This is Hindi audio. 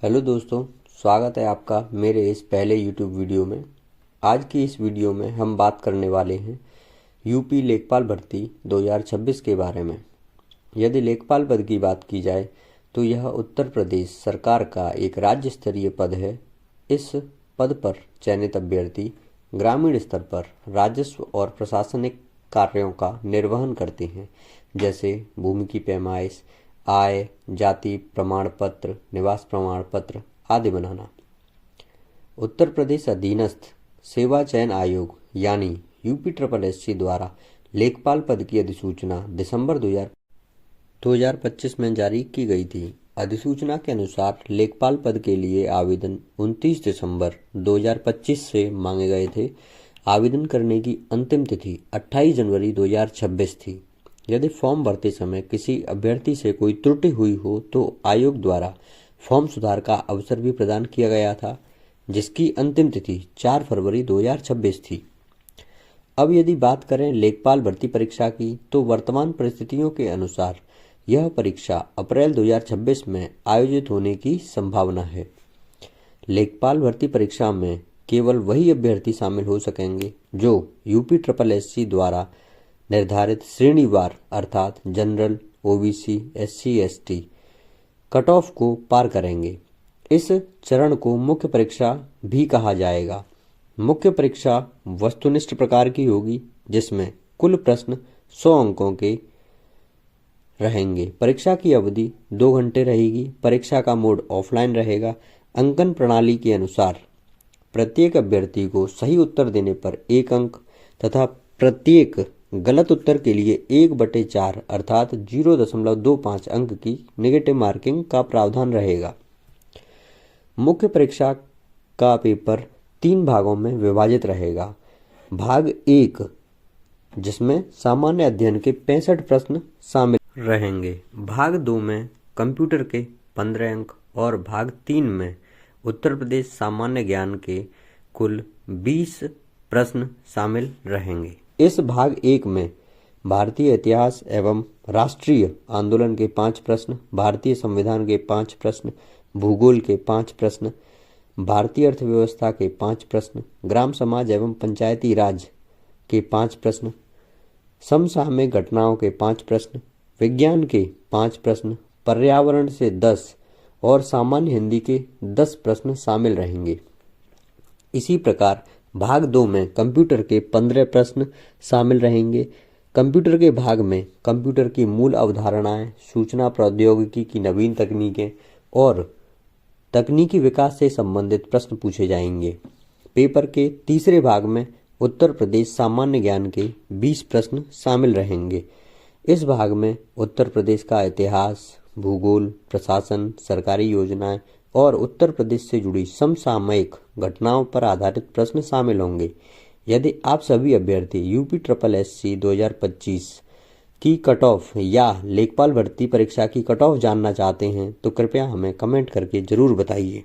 हेलो दोस्तों, स्वागत है आपका मेरे इस पहले यूट्यूब वीडियो में। आज की इस वीडियो में हम बात करने वाले हैं यूपी लेखपाल भर्ती 2026 के बारे में। यदि लेखपाल पद की बात की जाए तो यह उत्तर प्रदेश सरकार का एक राज्य स्तरीय पद है। इस पद पर चयनित अभ्यर्थी ग्रामीण स्तर पर राजस्व और प्रशासनिक कार्यों का निर्वहन करते हैं, जैसे भूमि की पैमाइश, आय, जाति प्रमाण पत्र, निवास प्रमाण पत्र आदि बनाना। उत्तर प्रदेश अधीनस्थ सेवा चयन आयोग यानी UPSSC द्वारा लेखपाल पद की अधिसूचना दिसंबर 2025 में जारी की गई थी। अधिसूचना के अनुसार लेखपाल पद के लिए आवेदन 29 दिसंबर 2025 से मांगे गए थे। आवेदन करने की अंतिम तिथि 28 जनवरी 2026 थी। यदि फॉर्म भरते समय किसी अभ्यर्थी से कोई त्रुटि हुई हो तो आयोग द्वारा फॉर्म सुधार का अवसर भी प्रदान किया गया था, जिसकी अंतिम तिथि 4 फरवरी 2026 थी। अब यदि बात करें लेखपाल भर्ती परीक्षा की, तो वर्तमान परिस्थितियों के अनुसार यह परीक्षा अप्रैल 2026 में आयोजित होने की संभावना है। लेखपाल भर्ती परीक्षा में केवल वही अभ्यर्थी शामिल हो सकेंगे जो UPSSC द्वारा निर्धारित श्रेणीवार अर्थात general, OBC, SC, ST cut off को पार करेंगे। इस चरण को मुख्य परीक्षा भी कहा जाएगा। मुख्य परीक्षा वस्तुनिष्ठ प्रकार की होगी, जिसमें कुल प्रश्न 100 अंकों के रहेंगे। परीक्षा की अवधि 2 घंटे रहेगी। परीक्षा का मोड ऑफलाइन रहेगा। अंकन प्रणाली के अनुसार प्रत्येक अभ्यर्थी को सही उत्तर देने पर 1 अंक तथा प्रत्येक गलत उत्तर के लिए 1/4 अर्थात 0.25 अंक की नेगेटिव मार्किंग का प्रावधान रहेगा। मुख्य परीक्षा का पेपर 3 भागों में विभाजित रहेगा। भाग 1, जिसमें सामान्य अध्ययन के 65 प्रश्न शामिल रहेंगे। भाग 2 में कंप्यूटर के 15 अंक और भाग 3 में उत्तर प्रदेश सामान्य ज्ञान के कुल 20 प्रश्न शामिल रहेंगे। इस भाग 1 में भारतीय इतिहास एवं राष्ट्रीय आंदोलन के 5 प्रश्न, भारतीय संविधान के 5 प्रश्न, भूगोल के 5 प्रश्न, भारतीय अर्थव्यवस्था के 5 प्रश्न, ग्राम समाज एवं पंचायती राज के 5 प्रश्न, समसामयिक घटनाओं के 5 प्रश्न, विज्ञान के 5 प्रश्न, पर्यावरण से 10 और सामान्य हिंदी के 10 प्रश्न शामिल रहेंगे। इसी प्रकार भाग 2 में कंप्यूटर के 15 प्रश्न शामिल रहेंगे। कंप्यूटर के भाग में कंप्यूटर की मूल अवधारणाएं, सूचना प्रौद्योगिकी की नवीन तकनीकें और तकनीकी विकास से संबंधित प्रश्न पूछे जाएंगे। पेपर के तीसरे भाग में उत्तर प्रदेश सामान्य ज्ञान के 20 प्रश्न शामिल रहेंगे। इस भाग में उत्तर प्रदेश का इतिहास, भूगोल, प्रशासन, सरकारी योजनाएं और उत्तर प्रदेश से जुड़ी समसामयिक घटनाओं पर आधारित प्रश्न शामिल होंगे। यदि आप सभी अभ्यर्थी UPSSC 2025 की कट ऑफ या लेखपाल भर्ती परीक्षा की कट ऑफ जानना चाहते हैं तो कृपया हमें कमेंट करके ज़रूर बताइए।